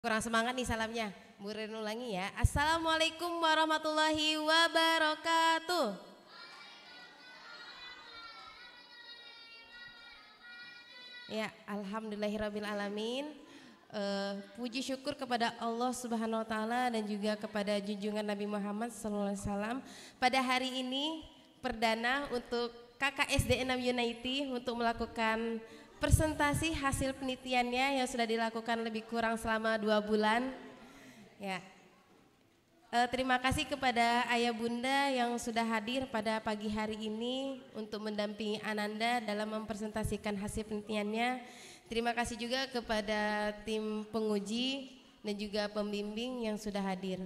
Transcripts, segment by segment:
Kurang semangat nih salamnya. Murid ulangi ya. Assalamualaikum warahmatullahi wabarakatuh. Ya, alhamdulillahirabbil alamin. Puji syukur kepada Allah Subhanahu wa taala dan juga kepada junjungan Nabi Muhammad sallallahu alaihi wasallam. Pada hari ini perdana untuk KKSD 6 Unity untuk melakukan presentasi hasil penelitiannya yang sudah dilakukan lebih kurang selama 2 bulan. Ya. Terima kasih kepada ayah bunda yang sudah hadir pada pagi hari ini untuk mendampingi Ananda dalam mempresentasikan hasil penelitiannya. Terima kasih juga kepada tim penguji dan juga pembimbing yang sudah hadir.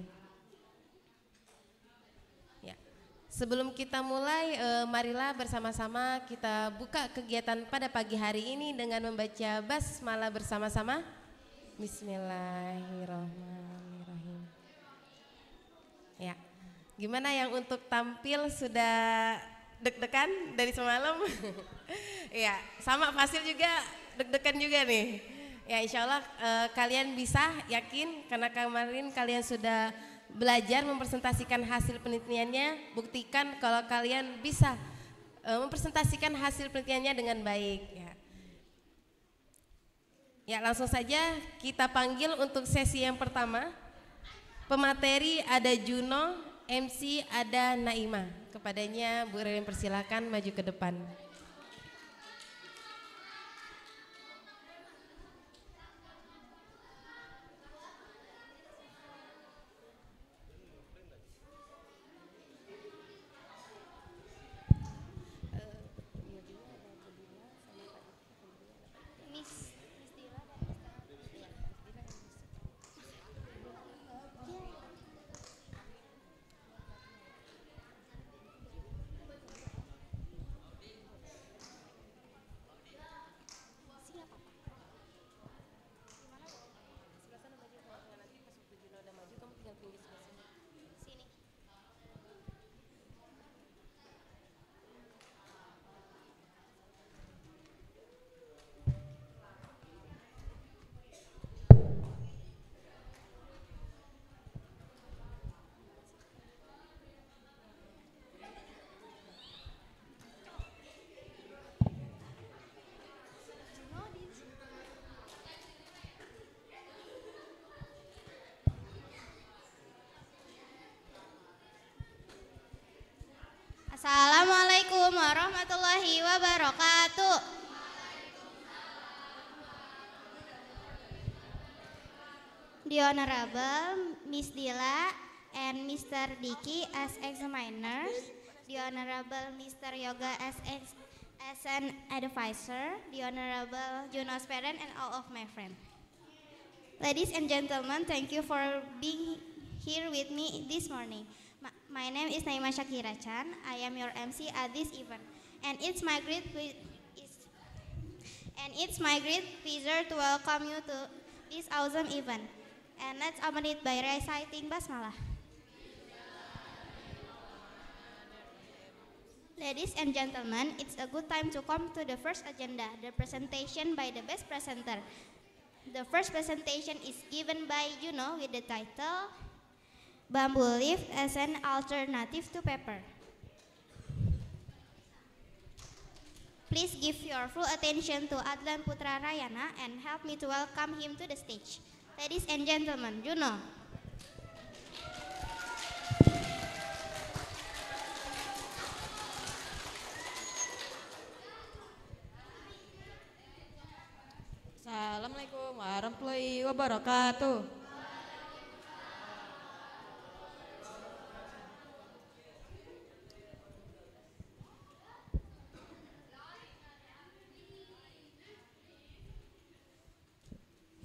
Ya. Sebelum kita mulai, marilah bersama-sama kita buka kegiatan pada pagi hari ini dengan membaca basmalah bersama-sama. Bismillahirrahmanirrahim. Ya, gimana yang untuk tampil sudah deg-degan dari semalam? Ya, sama Fasil juga deg-degan juga nih. Ya, insya Allah kalian bisa, yakin karena kemarin kalian sudah belajar mempresentasikan hasil penelitiannya. Buktikan kalau kalian bisa mempresentasikan hasil penelitiannya dengan baik. Ya, langsung saja kita panggil untuk sesi yang pertama. Pemateri ada Juno, MC ada Naima. Kepadanya Bu Ririn persilakan maju ke depan. Assalamualaikum warahmatullahi wabarakatuh. The Honorable Miss Dila and Mr. Diki as examiners, the Honorable Mr. Yoga as an advisor, the Honorable Junos parent and all of my friends. Ladies and gentlemen, thank you for being here with me this morning. My name is Naima Shakira Chan. I am your MC at this event, and it's my great pleasure to welcome you to this awesome event. And let's open it by reciting basmalah. Ladies and gentlemen, it's a good time to come to the first agenda, the presentation by the best presenter. The first presentation is given by Juno with the title Bamboo Leaf as an Alternative to Paper. Please give your full attention to Adlan Putra Rayana and help me to welcome him to the stage. Ladies and gentlemen, Juno. Assalamualaikum warahmatullahi wabarakatuh.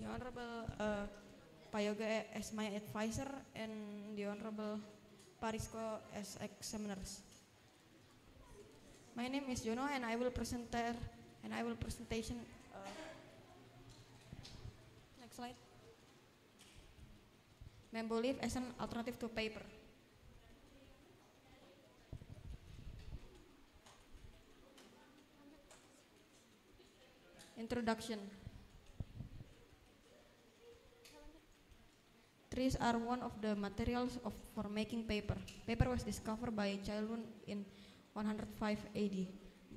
The Honorable Pak Yoga as my advisor and the Honorable Parisco as examiners. My name is Jono and I will presentation. Next slide. Bamboo leaf as an alternative to paper. Introduction. Trees are one of the materials for making paper. Paper was discovered by Chalun in 105 AD.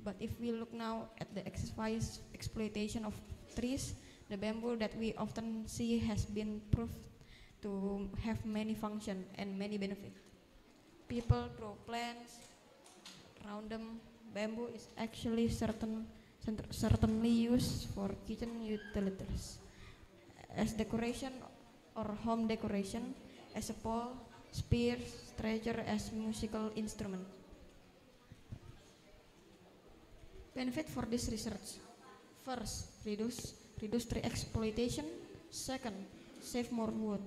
But if we look now at the excessive exploitation of trees, the bamboo that we often see has been proved to have many functions and many benefits. People grow plants around them. Bamboo is actually certainly used for kitchen utilities, as decoration or home decoration, as a pole, spears, treasure as musical instrument. Benefit for this research: first, reduce tree exploitation. Second, save more wood.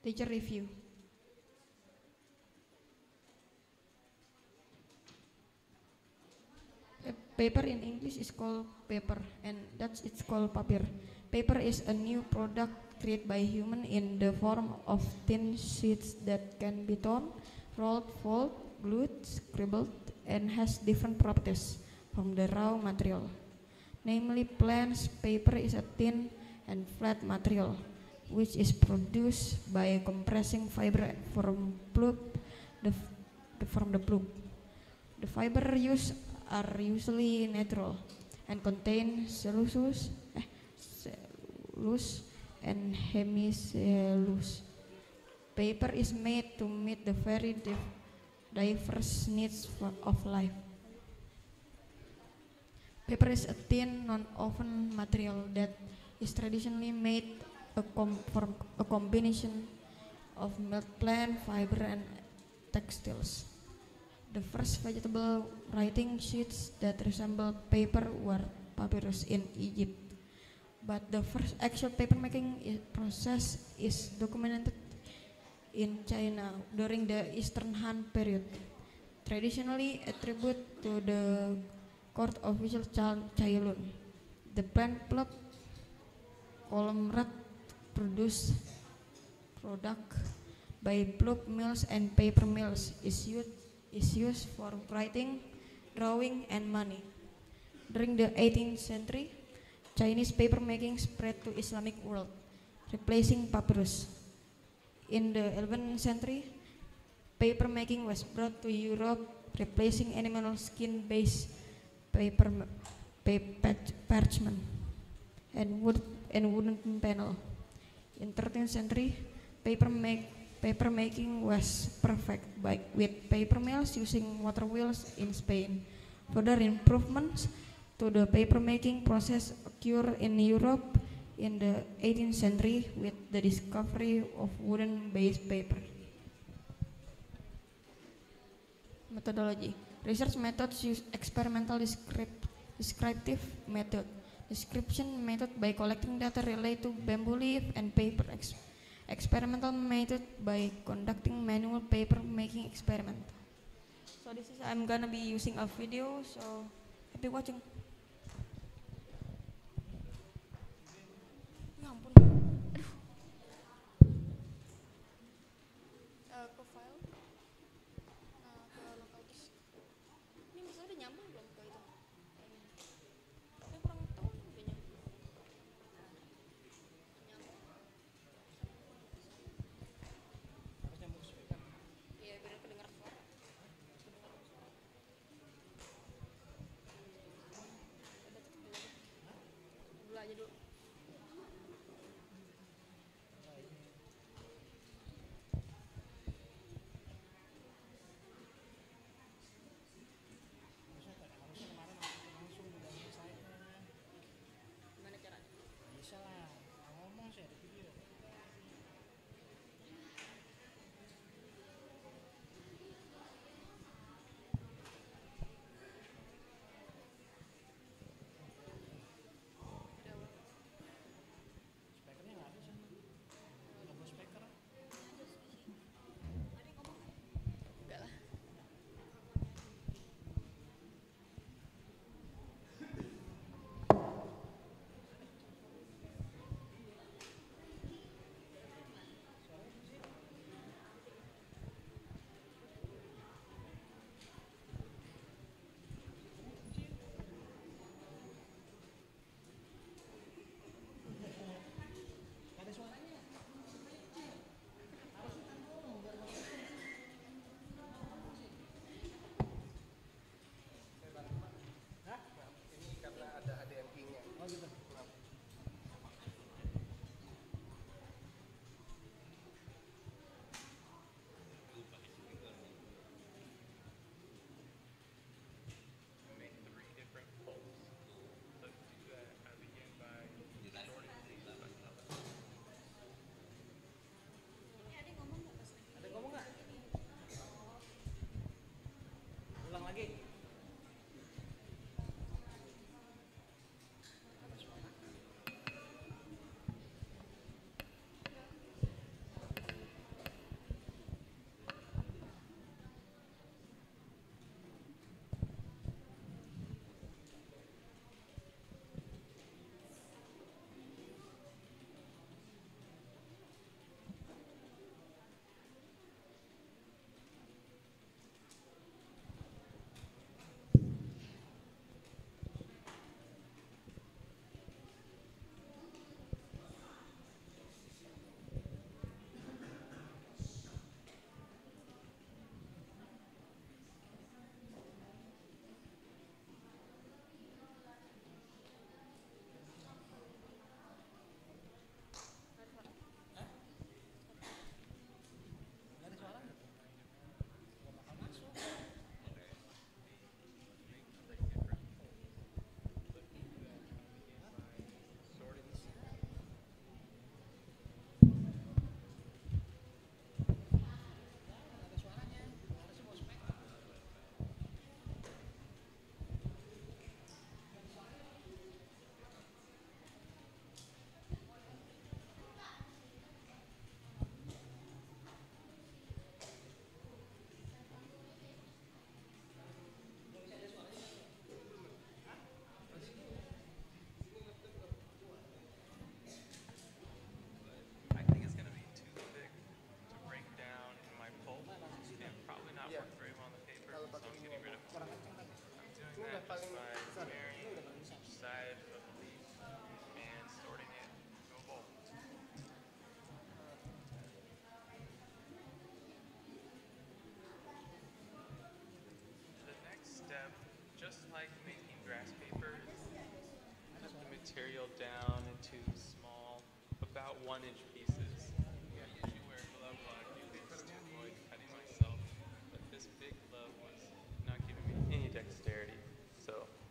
Teacher review. Paper in English is called paper, and Dutch it's called papier. Paper is a new product created by human in the form of thin sheets that can be torn, rolled, folded, glued, scribbled, and has different properties from the raw material. Namely, plants paper is a thin and flat material which is produced by compressing fiber from the pulp. The fiber used are usually natural and contain cellulose and hemicellulose. Paper is made to meet the very diverse needs of life. Paper is a thin, non-woven material that is traditionally made from a combination of milk plant, fiber, and textiles. The first vegetable writing sheets that resemble paper were papyrus in Egypt, but the first actual paper making process is documented in China during the Eastern Han period, traditionally attributed to the court official Chalun. The plant pulp column produced product by pulp mills and paper mills is used for writing, drawing, and money. During the 18th century, Chinese paper making spread to Islamic world, replacing papyrus. In the 11th century, paper making was brought to Europe, replacing animal skin-based parchment and wooden panel. In 13th century, paper making was perfect with paper mills using water wheels in Spain. Further improvements to the paper making process occurred in Europe in the 18th century with the discovery of wooden-based paper. Methodology. Research methods use experimental descriptive method, description method by collecting data related to bamboo leaf and paper, experimental method by conducting manual paper making experiment. So this is I'm gonna be using a video, so happy watching. Ya ampun. Aduh. Ke file, ke local disk. Ini misalnya udah nyambung belum ke itu? Saya kurang tahu udah nyambung. Iya, biar kedengar suara. Dulu aja dulu. Gimana caranya? Bisa lah, ngomong sih ada video. Spekernya nggak ada sih, nggak bawa speaker. Enggak lah.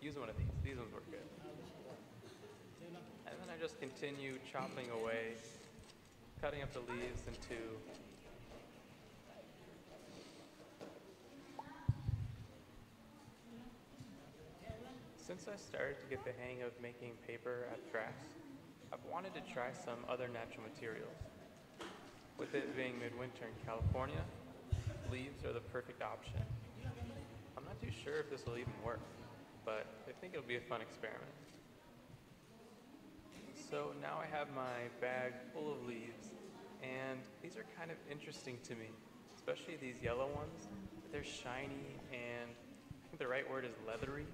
use one of these. These ones work good. And then I just continue chopping away, cutting up the leaves into Since I started to get the hang of making paper at crafts, I've wanted to try some other natural materials. With it being midwinter in California, leaves are the perfect option. I'm not too sure if this will even work, but I think it'll be a fun experiment. So now I have my bag full of leaves, and these are kind of interesting to me, especially these yellow ones. They're shiny, and I think the right word is leathery.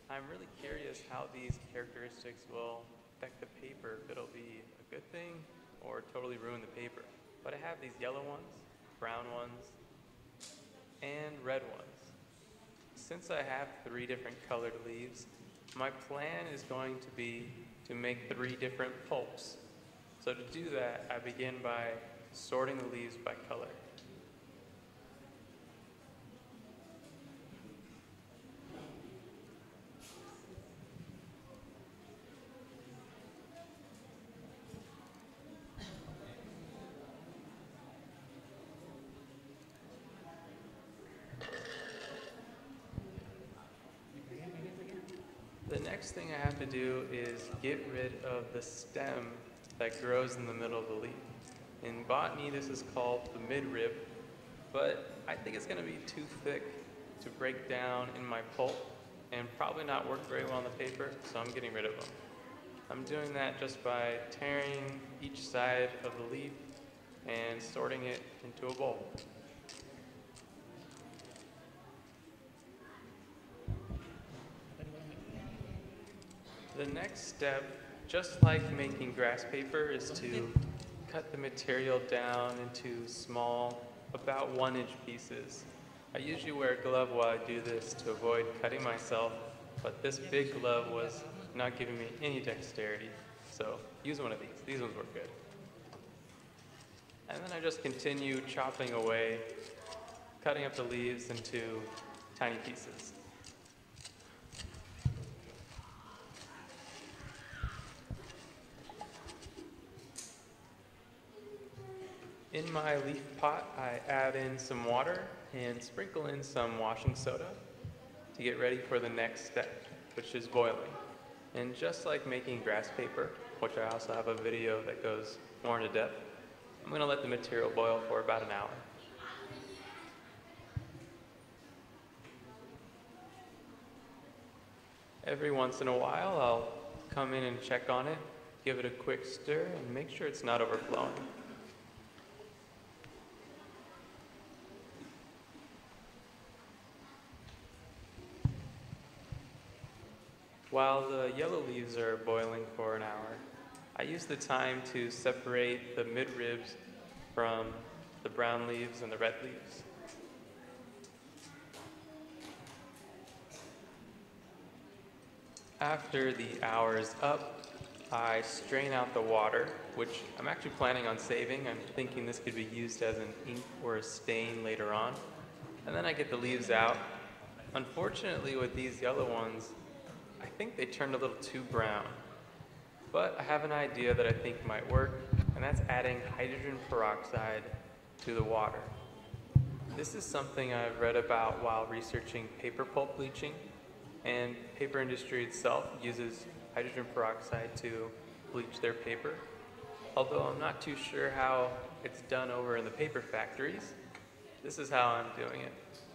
I'm really curious how these characteristics will affect the paper, if it'll be a good thing or totally ruin the paper. But I have these yellow ones, brown ones, and red ones. Since I have 3 different colored leaves, my plan is going to be to make 3 different pulps. So to do that, I begin by sorting the leaves by color. The next thing I have to do is get rid of the stem that grows in the middle of the leaf. In botany, this is called the midrib, but I think it's going to be too thick to break down in my pulp and probably not work very well on the paper, so I'm getting rid of them. I'm doing that just by tearing each side of the leaf and sorting it into a bowl. The next step, just like making grass paper, is to cut the material down into small, about 1-inch pieces. I usually wear a glove while I do this to avoid cutting myself, but this big glove was not giving me any dexterity, so use one of these. These ones work good. And then I just continue chopping away, cutting up the leaves into tiny pieces. In my leaf pot, I add in some water and sprinkle in some washing soda to get ready for the next step, which is boiling. And just like making grass paper, which I also have a video that goes more into depth, I'm going to let the material boil for about an hour. Every once in a while, I'll come in and check on it, give it a quick stir, and make sure it's not overflowing. While the yellow leaves are boiling for an hour, I use the time to separate the midribs from the brown leaves and the red leaves. After the hour is up, I strain out the water, which I'm actually planning on saving. I'm thinking this could be used as an ink or a stain later on. And then I get the leaves out. Unfortunately, with these yellow ones, I think they turned a little too brown. But I have an idea that I think might work, and that's adding hydrogen peroxide to the water. This is something I've read about while researching paper pulp bleaching, and paper industry itself uses hydrogen peroxide to bleach their paper. Although I'm not too sure how it's done over in the paper factories, this is how I'm doing it.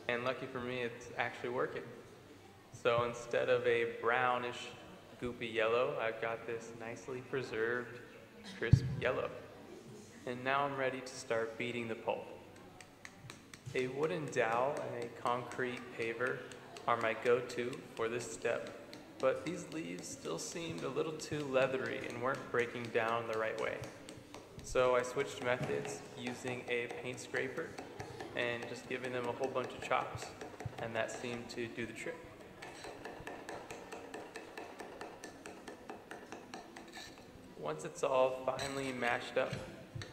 And lucky for me, it's actually working. So instead of a brownish, goopy yellow, I've got this nicely preserved, crisp yellow. And now I'm ready to start beating the pulp. A wooden dowel and a concrete paver are my go-to for this step, but these leaves still seemed a little too leathery and weren't breaking down the right way. So I switched methods using a paint scraper and just giving them a whole bunch of chops, and that seemed to do the trick. Once it's all finely mashed up,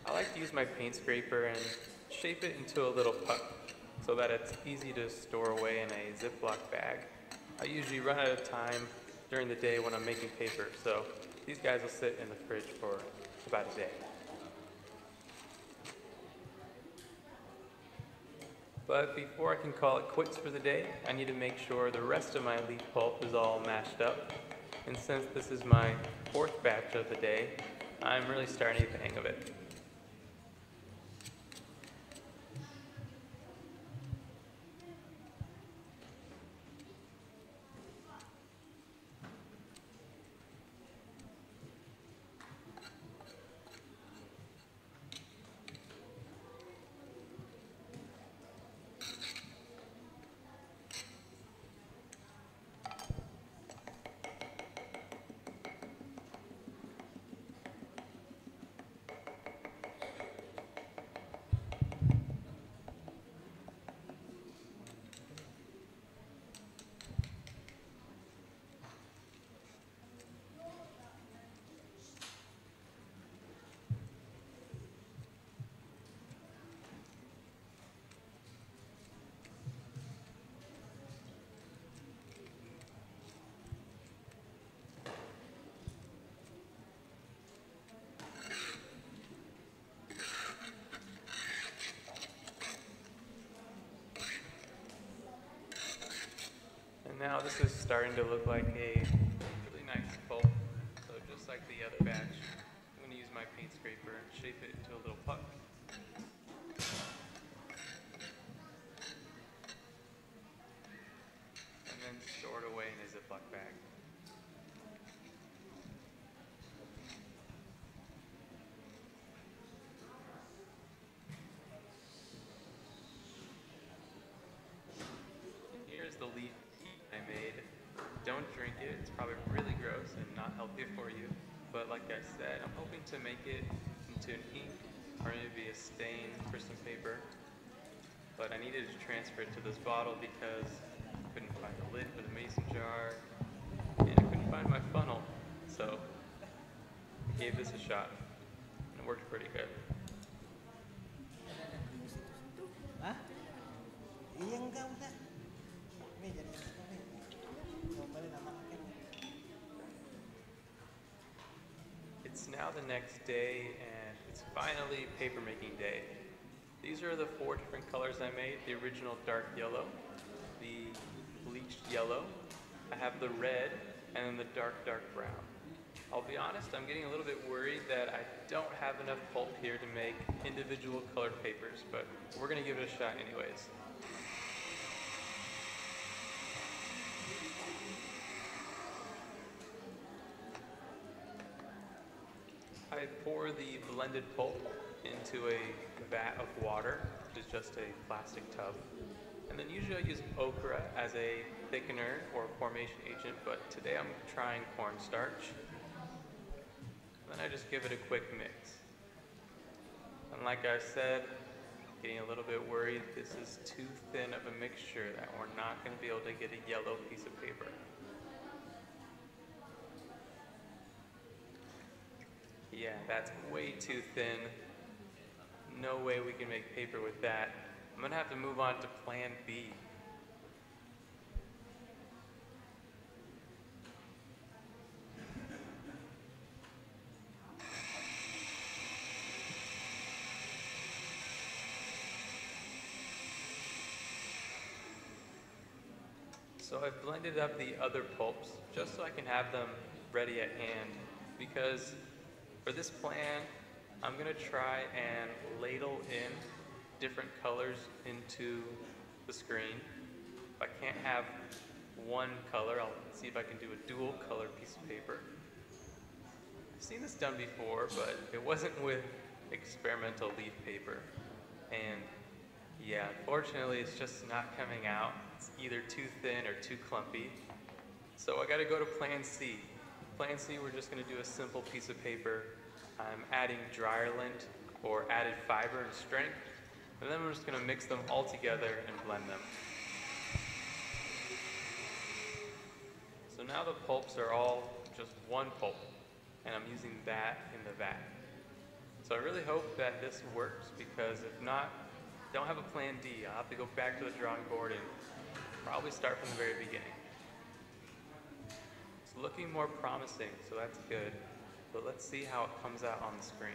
I like to use my paint scraper and shape it into a little puck so that it's easy to store away in a Ziploc bag. I usually run out of time during the day when I'm making paper, so these guys will sit in the fridge for about a day. But before I can call it quits for the day, I need to make sure the rest of my leaf pulp is all mashed up. And since this is my 4th batch of the day, I'm really starting to get the hang of it. Now this is starting to look like a really nice pulp. So just like the other batch, I'm going to use my paint scraper and shape it into a little puck. And then store it away in a Ziploc bag. And here's the leaf I made. Don't drink it, it's probably really gross and not healthy for you. But like I said, I'm hoping to make it into an ink or maybe a stain for some paper. But I needed to transfer it to this bottle because I couldn't find the lid for the mason jar and I couldn't find my funnel. So I gave this a shot and it worked pretty good. Hah? Iya enggak udah. Nih jadi nih. Cobain sama Ken. It's now the next day and it's finally paper making day. These are the 4 different colors I made. The original dark yellow, the bleached yellow, I have the red, and then the dark brown. I'll be honest, I'm getting a little bit worried that I don't have enough pulp here to make individual colored papers, but we're gonna give it a shot anyways. I pour the blended pulp into a vat of water, which is just a plastic tub. And then usually I use okra as a thickener or formation agent, but today I'm trying cornstarch. Then I just give it a quick mix. And like I said, getting a little bit worried, this is too thin of a mixture that we're not going to be able to get a yellow piece of paper. Yeah, that's way too thin. No way we can make paper with that. I'm gonna have to move on to plan B. So I've blended up the other pulps just so I can have them ready at hand, because for this plan, I'm gonna try and ladle in different colors into the screen. If I can't have one color, I'll see if I can do a dual color piece of paper. I've seen this done before, but it wasn't with experimental leaf paper. And yeah, unfortunately, it's just not coming out. It's either too thin or too clumpy. So I gotta go to plan C. Plan C, we're just gonna do a simple piece of paper. I'm adding dryer lint or added fiber and strength, and then we're just gonna mix them all together and blend them. So now the pulps are all just one pulp, and I'm using that in the vat. So I really hope that this works, because if not, don't have a plan D. I'll have to go back to the drawing board and probably start from the very beginning. looking more promising, so that's good. But let's see how it comes out on the screen.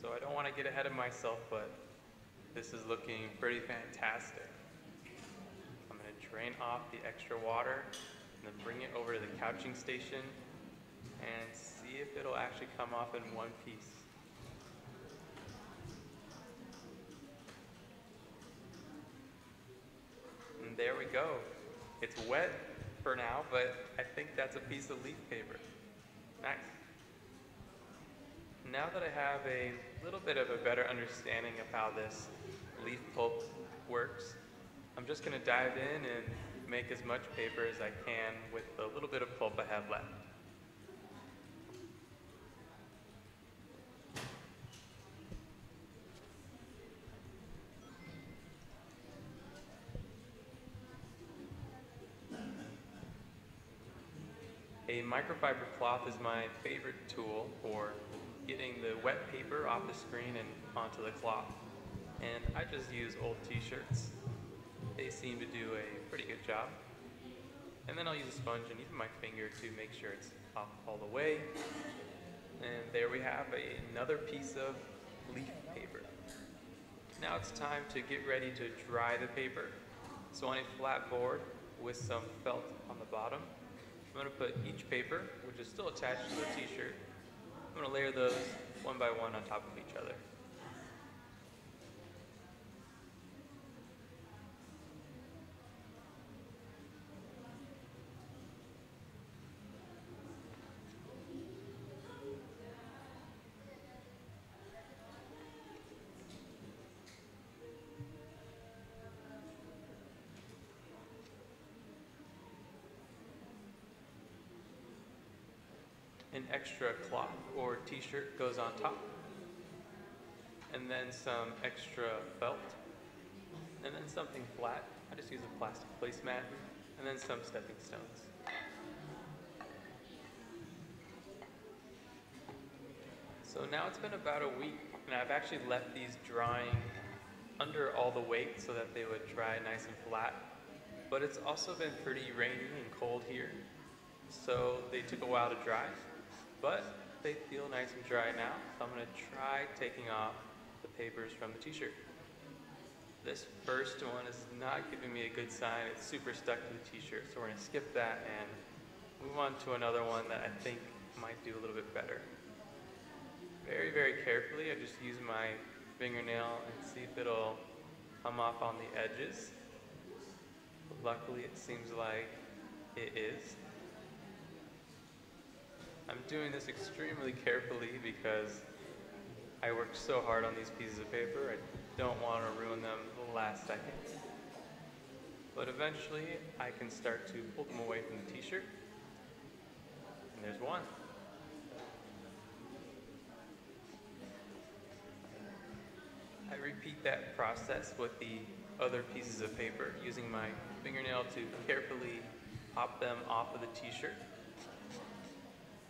So I don't want to get ahead of myself, but this is looking pretty fantastic. I'm going to drain off the extra water and then bring it over to the couching station and see if it'll actually come off in one piece. And there we go. It's wet for now, but I think that's a piece of leaf paper. Nice. Now that I have a little bit of a better understanding of how this leaf pulp works, I'm just going to dive in and make as much paper as I can with the little bit of pulp I have left. A microfiber cloth is my favorite tool for getting the wet paper off the screen and onto the cloth. And I just use old t-shirts. They seem to do a pretty good job. And then I'll use a sponge and even my finger to make sure it's off all the way. And there we have another piece of leaf paper. Now it's time to get ready to dry the paper. So on a flat board with some felt on the bottom, I'm going to put each paper, which is still attached to the t-shirt, I'm going to layer those one by one on top of each other. An extra cloth or t-shirt goes on top, and then some extra felt, and then something flat. I just use a plastic placemat, and then some stepping stones. So now it's been about a week, and I've actually left these drying under all the weight so that they would dry nice and flat. But it's also been pretty rainy and cold here, so they took a while to dry. But they feel nice and dry now, so I'm going to try taking off the papers from the t-shirt. This first one is not giving me a good sign. It's super stuck to the t-shirt, so we're going to skip that and move on to another one that I think might do a little bit better. Very, very carefully, I just use my fingernail and see if it'll come off on the edges. Luckily, it seems like it is. I'm doing this extremely carefully because I worked so hard on these pieces of paper. I don't want to ruin them the last second. But eventually, I can start to pull them away from the t-shirt. And there's one. I repeat that process with the other pieces of paper, using my fingernail to carefully pop them off of the t-shirt.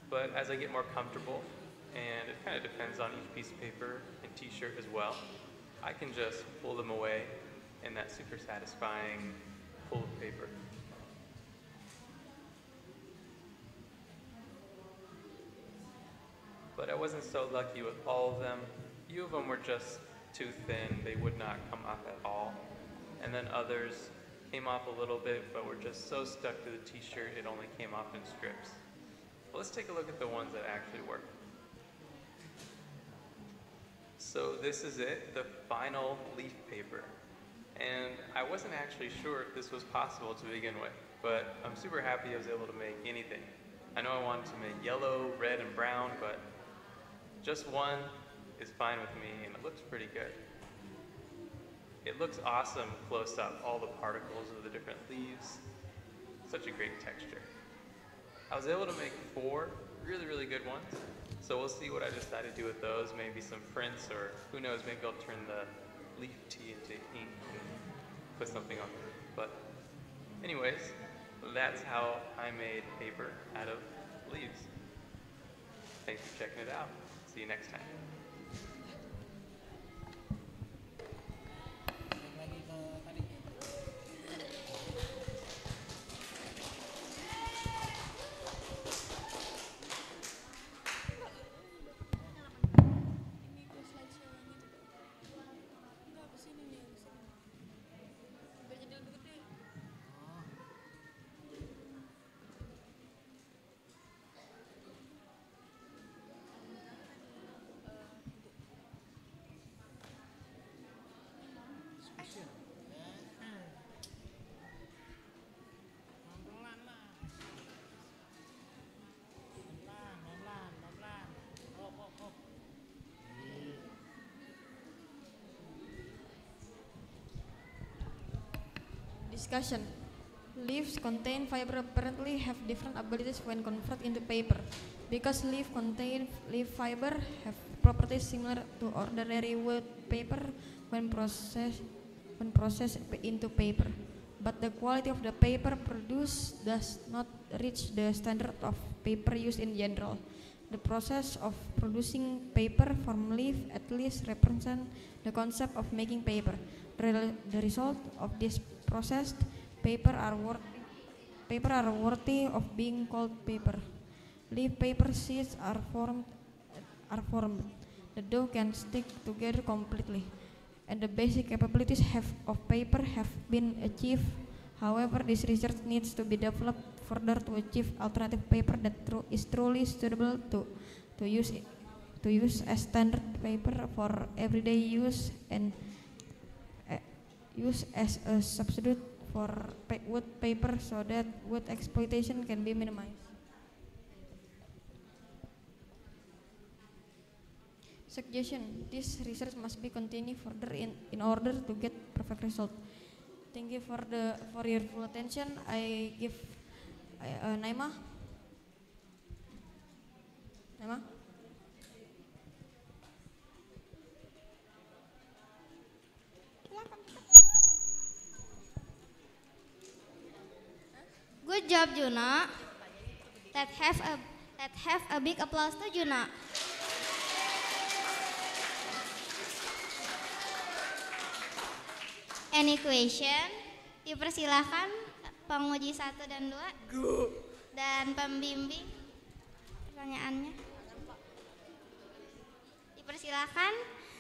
But as I get more comfortable, and it kind of depends on each piece of paper and t-shirt as well, I can just pull them away in that super satisfying pull of paper. But I wasn't so lucky with all of them. A few of them were just too thin, they would not come off at all. And then others came off a little bit, but were just so stuck to the t-shirt it only came off in strips. Well, let's take a look at the ones that actually work. So this is it, the final leaf paper. And I wasn't actually sure if this was possible to begin with, but I'm super happy I was able to make anything. I know I wanted to make yellow, red, and brown, but just one is fine with me, and it looks pretty good. It looks awesome close up, all the particles of the different leaves. Such a great texture. I was able to make 4 really, really good ones. So we'll see what I decide to do with those. Maybe some prints, or who knows, maybe I'll turn the leaf tea into ink and put something on it. But anyways, that's how I made paper out of leaves. Thanks for checking it out. See you next time. Balik lagi ke tadi. Discussion. Leaves contain fiber apparently have different abilities when converted into paper. Because leaf contain leaf fiber have properties similar to ordinary wood paper when processed into paper. But the quality of the paper produced does not reach the standard of paper used in general. The process of producing paper from leaf at least represents the concept of making paper. The result of this processed paper are worthy of being called paper. Leaf paper sheets are formed. The dough can stick together completely, and the basic capabilities of paper have been achieved. However, this research needs to be developed further to achieve alternative paper that is truly suitable to use as standard paper for everyday use and use as a substitute for wood paper so that wood exploitation can be minimized. Suggestion: this research must be continued further in order to get perfect result. Thank you for your full attention. I give Naima. Good job, Juno. Let's have a big applause to Juno. Any question? Dipersilahkan penguji 1 dan 2 dan pembimbing pertanyaannya. Dipersilahkan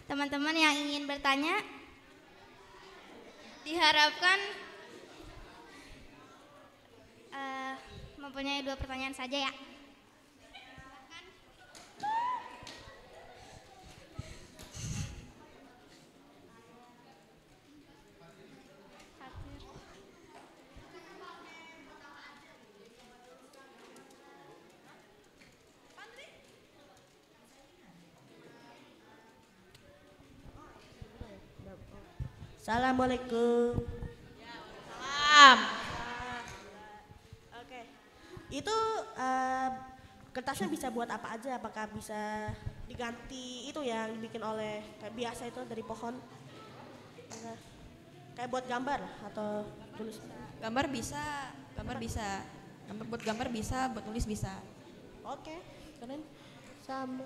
teman-teman yang ingin bertanya. Diharapkan mempunyai 2 pertanyaan saja ya. Assalamualaikum. Salam. Oke. Itu kertasnya bisa buat apa aja? Apakah bisa diganti itu yang dibikin oleh kayak biasa itu dari pohon? Kayak buat gambar atau tulis? Gambar bisa. Buat gambar bisa, buat tulis bisa. Oke, keren. Sama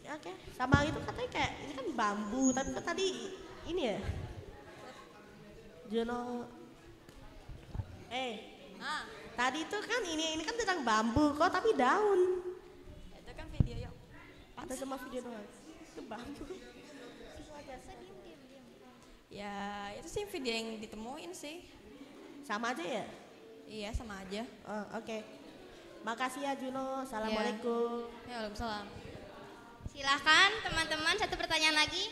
oke, sama itu katanya kayak ini kan bambu, tapi kan tadi ini ya, Juno. Tadi itu kan ini kan tentang bambu, kok tapi daun. Itu kan video yuk. Ada sama video doang. Itu bambu. Ya itu sih video yang ditemuin sih. Sama aja ya? Iya sama aja. Oke. Makasih ya Juno. Assalamualaikum. Ya, waalaikumsalam. Silahkan teman-teman, 1 pertanyaan lagi.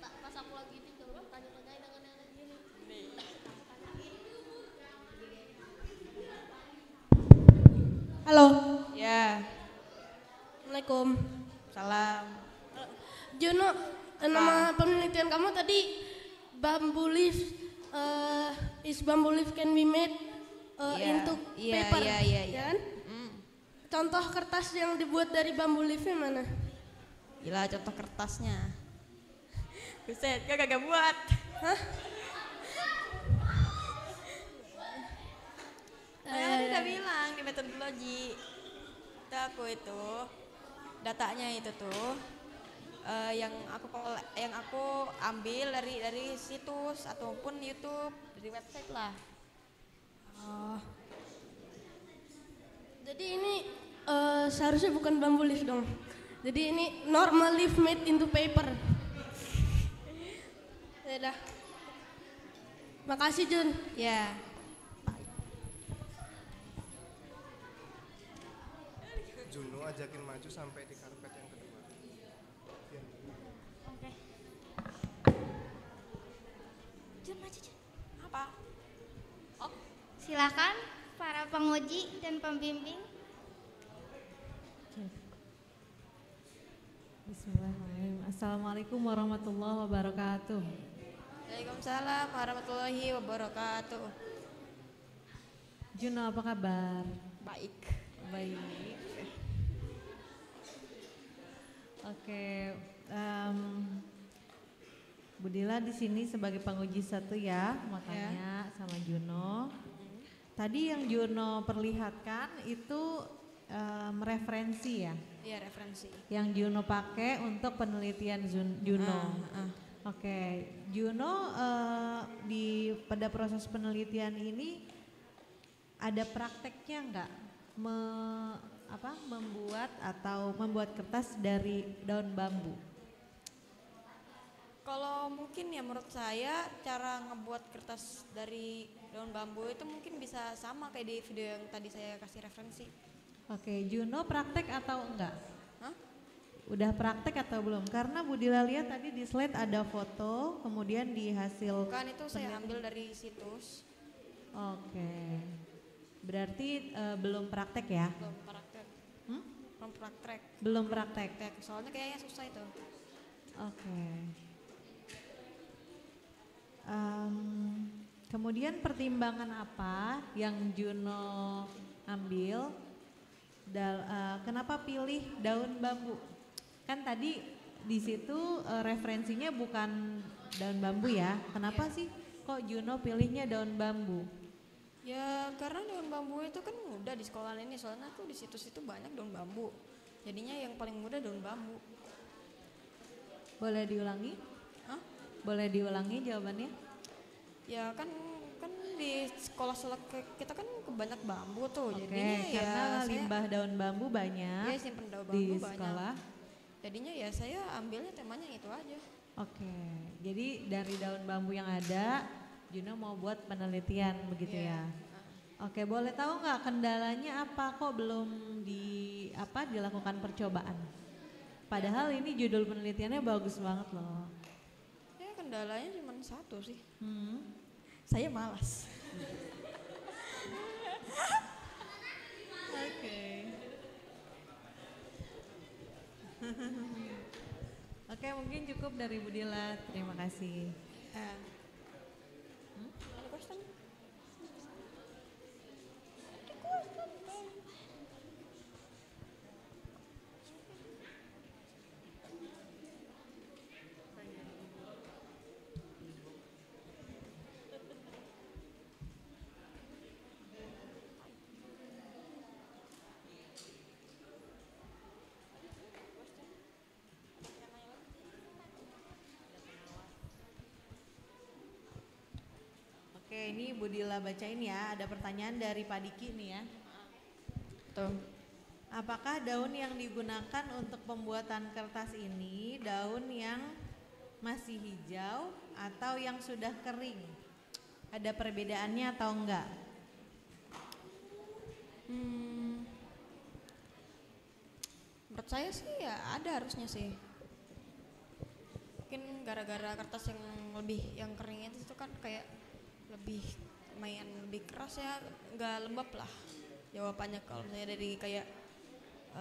Pas aku lagi itu tanya-tanya dengan gini. Halo. Ya. Assalamualaikum. Salam. Juno, nama penelitian kamu tadi bamboo leaf bamboo leaf can be made into paper, Iya. kan? contoh kertas yang dibuat dari bambu leafnya mana? Gila, contoh kertasnya. Buset, gak kagak buat. Hah? Kan udah bilang di metodologi. Itu aku itu datanya itu tuh yang aku ambil dari situs ataupun YouTube, dari website lah. Oh. Jadi ini seharusnya bukan bambu leaf dong. Jadi ini normal leaf made into paper. Ya dah. Makasih Jun. Ya. Juno ajakin maju sampai di karpet yang kedua. Oke. Jun maju Jun. Apa? Oh, Silakan para penguji dan pembimbing. Bismillahirrahmanirrahim. Assalamualaikum warahmatullahi wabarakatuh. Waalaikumsalam warahmatullahi wabarakatuh. Juno, apa kabar? Baik. Baik. Oke, Budila di sini sebagai penguji satu ya, makanya sama Juno. Tadi yang Juno perlihatkan itu referensi ya, Iya, referensi. yang Juno pakai untuk penelitian Juno. Oke, Juno pada proses penelitian ini ada prakteknya nggak membuat kertas dari daun bambu? Kalau mungkin ya menurut saya cara ngebuat kertas dari daun bambu itu mungkin bisa sama kayak di video yang tadi saya kasih referensi. Oke, Juno praktek atau enggak? Hah? Udah praktek atau belum? Karena Budila lihat tadi di slide ada foto, kemudian di hasil. Kan itu saya ambil dari situs. Oke, berarti belum praktek ya? Belum praktek. Belum praktek. Belum praktek. Soalnya kayaknya susah itu. Oke. Kemudian pertimbangan apa yang Juno ambil? Kenapa pilih daun bambu? Kan tadi di situ referensinya bukan daun bambu ya. Kenapa sih kok Juno pilihnya daun bambu? Ya karena daun bambu itu kan mudah di sekolah ini, soalnya tuh di situs itu banyak daun bambu. Jadinya yang paling mudah daun bambu. Boleh diulangi? Hah? Boleh diulangi jawabannya? Ya kan di sekolah kita kan banyak bambu tuh. Oke, Jadinya karena ya limbah daun bambu banyak ya simpen daun di bambu banyak. sekolah. Jadinya ya saya ambilnya temanya itu aja. Oke, jadi dari daun bambu yang ada, Juno mau buat penelitian begitu ya. Oke, boleh tahu nggak kendalanya apa kok belum dilakukan percobaan? Padahal ini judul penelitiannya bagus banget loh. Ya kendalanya cuma satu sih. Saya malas. Oke. Oke, mungkin cukup dari Budila. Terima kasih. Ada question? Oke, ini Budila bacain ya. Ada pertanyaan dari Pak Diki nih ya. Tuh. Apakah daun yang digunakan untuk pembuatan kertas ini daun yang masih hijau atau yang sudah kering? Ada perbedaannya atau enggak? Menurut saya sih ya ada harusnya sih. Mungkin gara-gara kertas yang kering itu kan kayak lebih lebih keras ya, nggak lembab lah jawabannya. Kalau misalnya dari kayak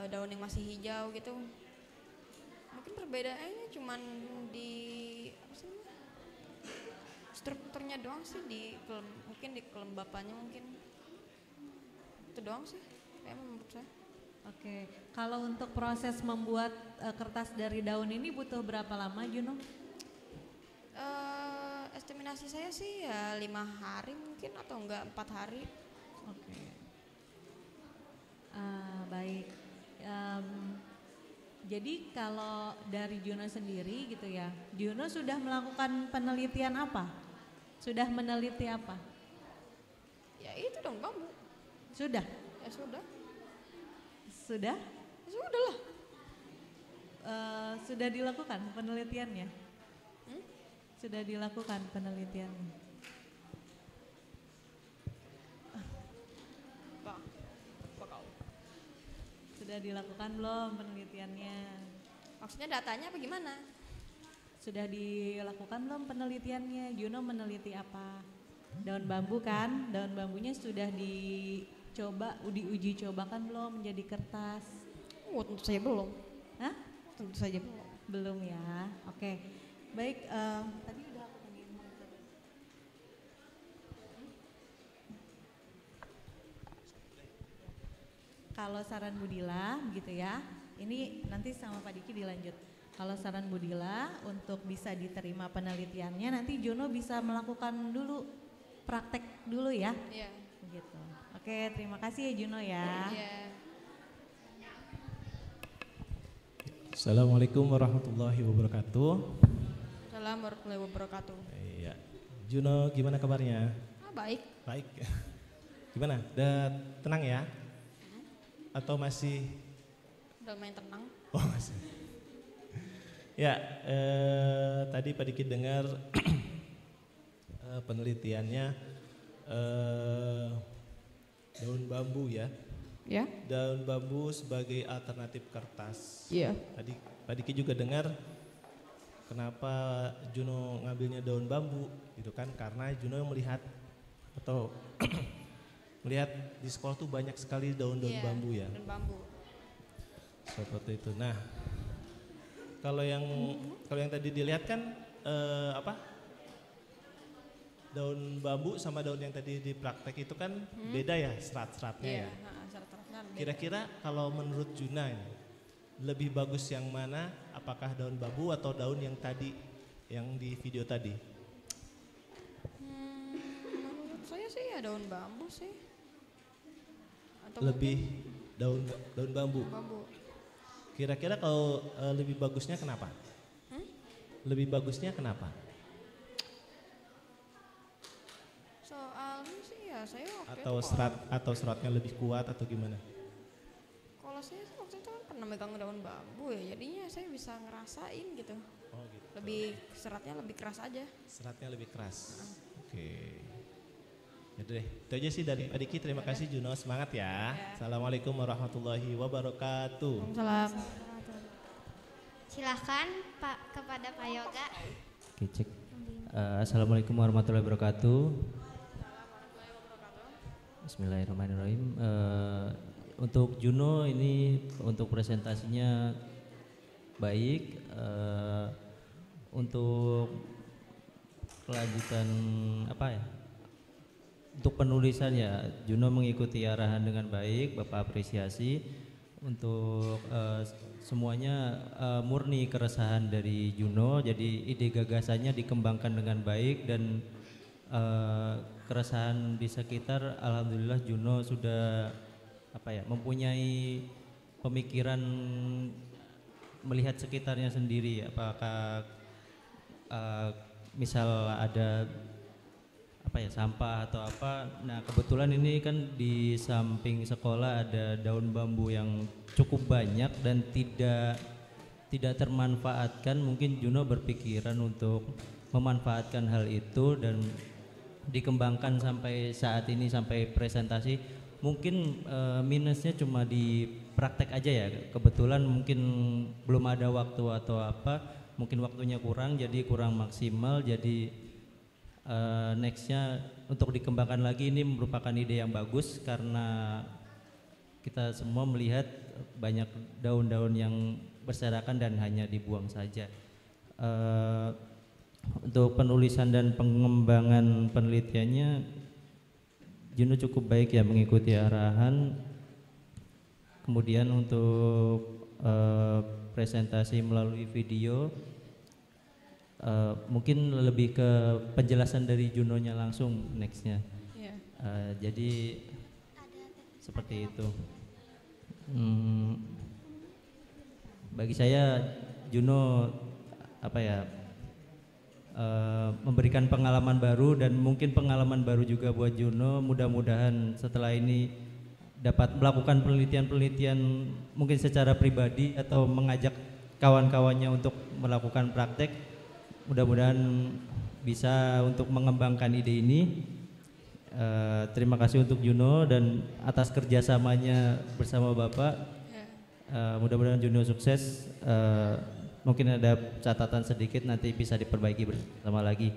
daun yang masih hijau gitu, mungkin perbedaannya cuman di strukturnya doang sih, mungkin di kelembapannya mungkin itu doang sih kayak menurut saya. Oke, kalau untuk proses membuat kertas dari daun ini butuh berapa lama, Juno? Estimasi saya sih ya 5 hari mungkin atau enggak 4 hari. Oke. Baik. Jadi kalau dari Juno sendiri gitu ya, Juno sudah melakukan penelitian apa? Sudah meneliti apa? Ya itu dong bambu. Sudah? Ya sudah. Sudah? Ya sudah lah. Sudah dilakukan penelitiannya? Sudah dilakukan penelitiannya? Sudah dilakukan belum penelitiannya? Maksudnya datanya apa gimana? Sudah dilakukan belum penelitiannya? Juno meneliti apa? Daun bambu kan? Daun bambunya sudah dicoba, diuji cobakan belum menjadi kertas? Oh, tentu saja belum. Hah? Tentu saja belum. Belum ya. Oke. Baik, tadi udah aku tanyain. Kalau saran Budila gitu ya, ini nanti sama Pak Diki dilanjut. Kalau saran Budila untuk bisa diterima penelitiannya, nanti Juno bisa melakukan dulu praktek dulu ya. Iya. Begitu. Oke, terima kasih ya Juno ya. Iya. Assalamualaikum warahmatullahi wabarakatuh. Assalamualaikum warahmatullahi wabarakatuh. Iya. Juno, gimana kabarnya? Baik. Baik. Gimana? Udah tenang ya? Atau masih? Udah main tenang. Oh masih. Ya, tadi Pak Diki dengar penelitiannya daun bambu ya. Ya. Daun bambu sebagai alternatif kertas. Iya. Tadi Pak Diki juga dengar kenapa Juno ngambilnya daun bambu gitu kan, karena Juno melihat atau melihat di sekolah tuh banyak sekali daun-daun bambu ya. Daun bambu. Seperti itu. Nah, kalau yang tadi dilihat kan daun bambu sama daun yang tadi di praktek itu kan beda ya serat-seratnya ya. Serat-seratnya beda. Kira-kira kalau menurut Juna ini, lebih bagus yang mana? Apakah daun bambu atau daun yang tadi yang di video tadi? Menurut saya sih ya daun bambu sih. Atau Lebih daun bambu. bambu. Kira-kira kalau lebih bagusnya kenapa? Lebih bagusnya kenapa? Soalnya sih ya saya waktu Atau itu atau seratnya lebih kuat atau gimana? kalau saya sih waktu itu kan pernah megang daun bambu ya, jadinya saya bisa ngerasain gitu. Oh gitu. Lebih seratnya lebih keras aja. Seratnya lebih keras. Oke. Yaudah deh, itu aja sih dari Pak Diki. Terima kasih Juno, semangat ya. Assalamualaikum warahmatullahi wabarakatuh. Salam. Silahkan Pak kepada Pak Yoga. Oke, cek. Assalamualaikum warahmatullahi wabarakatuh. Bismillahirrahmanirrahim. Untuk Juno ini untuk presentasinya baik. Untuk kelanjutan apa ya? Untuk penulisan ya, Juno mengikuti arahan dengan baik, Bapak apresiasi. Untuk semuanya murni keresahan dari Juno, jadi ide gagasannya dikembangkan dengan baik dan keresahan di sekitar, alhamdulillah Juno sudah mempunyai pemikiran melihat sekitarnya sendiri. Apakah misal ada sampah atau apa. Nah, kebetulan ini kan di samping sekolah ada daun bambu yang cukup banyak dan tidak termanfaatkan. Mungkin Juno berpikiran untuk memanfaatkan hal itu dan dikembangkan sampai saat ini, sampai presentasi. Mungkin minusnya cuma di praktek aja ya. Kebetulan mungkin belum ada waktu atau apa, mungkin waktunya kurang jadi kurang maksimal. Jadi nextnya untuk dikembangkan lagi, ini merupakan ide yang bagus karena kita semua melihat banyak daun-daun yang berserakan dan hanya dibuang saja. Untuk penulisan dan pengembangan penelitiannya Juno cukup baik ya, mengikuti arahan. Kemudian untuk presentasi melalui video, mungkin lebih ke penjelasan dari Junonya langsung nextnya. Jadi seperti itu. Bagi saya Juno memberikan pengalaman baru dan mungkin pengalaman baru juga buat Juno. Mudah-mudahan setelah ini dapat melakukan penelitian-penelitian mungkin secara pribadi atau mengajak kawan-kawannya untuk melakukan praktek. Mudah-mudahan bisa untuk mengembangkan ide ini. Terima kasih untuk Juno dan atas kerjasamanya bersama Bapak. Mudah-mudahan Juno sukses. Mungkin ada catatan sedikit nanti bisa diperbaiki bersama lagi.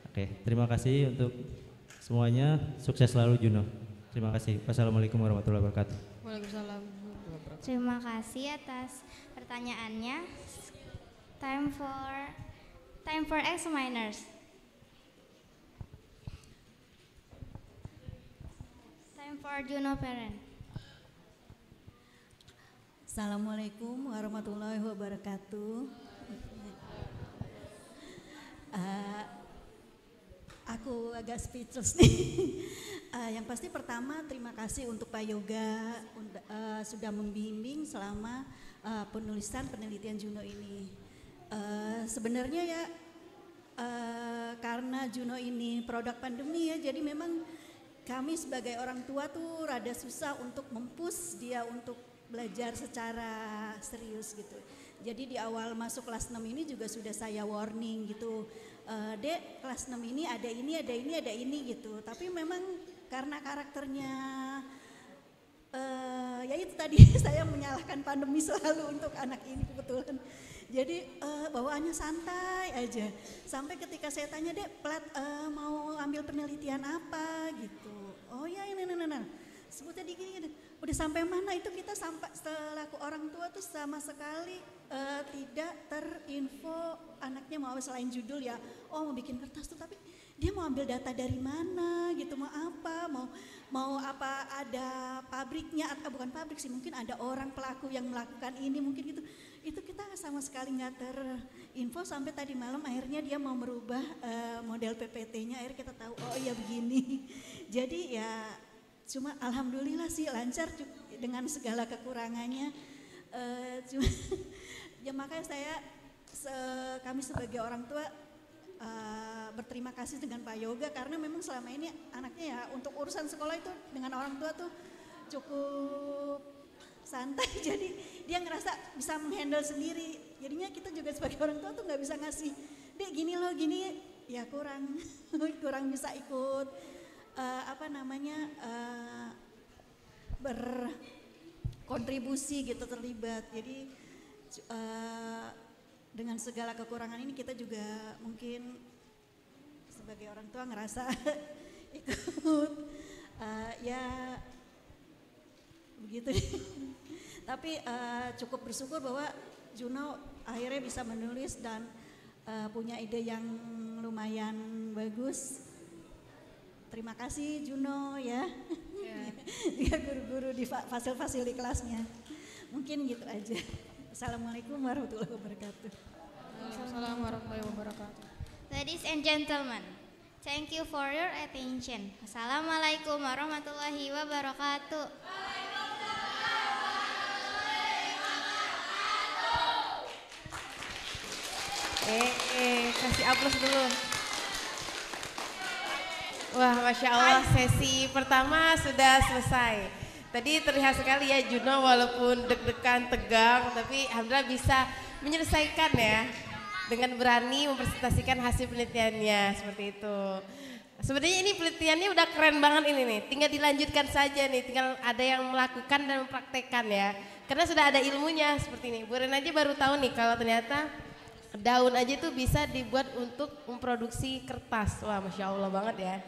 Oke, terima kasih untuk semuanya. Sukses selalu Juno. Terima kasih. Wassalamualaikum warahmatullahi wabarakatuh. Waalaikumsalam. Terima kasih atas pertanyaannya. Time for examiners. Time for Juno parent. Assalamualaikum warahmatullahi wabarakatuh. Aku agak speechless nih. Yang pasti pertama terima kasih untuk Pak Yoga sudah membimbing selama penulisan penelitian Juno ini. Sebenarnya ya karena Juno ini produk pandemi ya, jadi memang kami sebagai orang tua tuh rada susah untuk mempush dia untuk belajar secara serius gitu. Jadi di awal masuk kelas 6 ini juga sudah saya warning gitu. Dek, kelas 6 ini ada ini gitu. Tapi memang karena karakternya ya itu tadi saya menyalahkan pandemi selalu untuk anak ini kebetulan. Jadi bawaannya santai aja. Sampai ketika saya tanya, Dek, mau ambil penelitian apa gitu. Oh ya ini. Sebutnya gini, udah sampai mana itu kita sampai selaku orang tua tuh sama sekali tidak terinfo anaknya mau selain judul ya, mau bikin kertas tuh, tapi dia mau ambil data dari mana gitu, mau apa ada pabriknya atau bukan pabrik sih, mungkin ada orang pelaku yang melakukan ini mungkin gitu. Itu kita sama sekali nggak terinfo sampai tadi malam akhirnya dia mau merubah model PPT-nya, akhirnya kita tahu oh iya begini. Jadi ya cuma alhamdulillah sih lancar dengan segala kekurangannya. Cuma ya makanya kami sebagai orang tua berterima kasih dengan Pak Yoga karena memang selama ini anaknya ya untuk urusan sekolah itu dengan orang tua tuh cukup santai, jadi dia ngerasa bisa menghandle sendiri. Jadinya kita juga sebagai orang tua tuh nggak bisa ngasih, Dek gini loh gini, ya kurang bisa ikut berkontribusi gitu, terlibat. Jadi dengan segala kekurangan ini kita juga mungkin sebagai orang tua ngerasa ikut ya begitu deh. Tapi cukup bersyukur bahwa Juno akhirnya bisa menulis dan punya ide yang lumayan bagus. Terima kasih Juno ya, dia guru-guru di fasil-fasil di kelasnya. Mungkin gitu aja. Assalamualaikum warahmatullahi wabarakatuh. Assalamualaikum warahmatullahi wabarakatuh. Ladies and gentlemen, thank you for your attention. Assalamualaikum warahmatullahi wabarakatuh. Kasih aplaus dulu. Wah, Masya Allah, sesi pertama sudah selesai. Tadi terlihat sekali ya Juno walaupun deg-degan, tegang, tapi alhamdulillah bisa menyelesaikan ya. Dengan berani mempresentasikan hasil penelitiannya, seperti itu. Sebenarnya ini penelitiannya udah keren banget ini nih, tinggal dilanjutkan saja nih, tinggal ada yang melakukan dan mempraktekkan ya. Karena sudah ada ilmunya seperti ini. Bu Ren aja baru tahu nih kalau ternyata daun aja tuh bisa dibuat untuk memproduksi kertas. Wah, Masya Allah banget ya.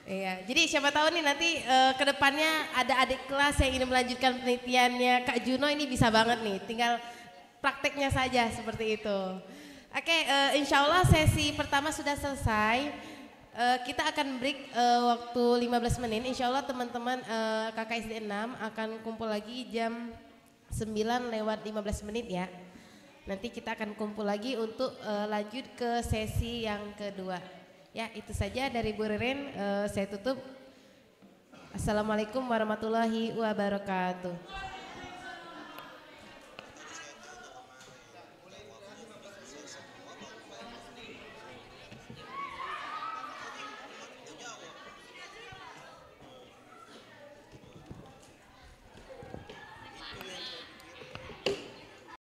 Iya, jadi siapa tahu nih nanti ke depannya ada adik kelas yang ingin melanjutkan penelitiannya. Kak Juno ini bisa banget nih, tinggal prakteknya saja seperti itu. Oke, insya Allah sesi pertama sudah selesai. Kita akan break waktu 15 menit. Insya Allah teman-teman KKSD 6 akan kumpul lagi jam 9:15 ya. Nanti kita akan kumpul lagi untuk lanjut ke sesi yang kedua. Ya, itu saja dari Bu Ririn. Saya tutup. Assalamualaikum warahmatullahi wabarakatuh.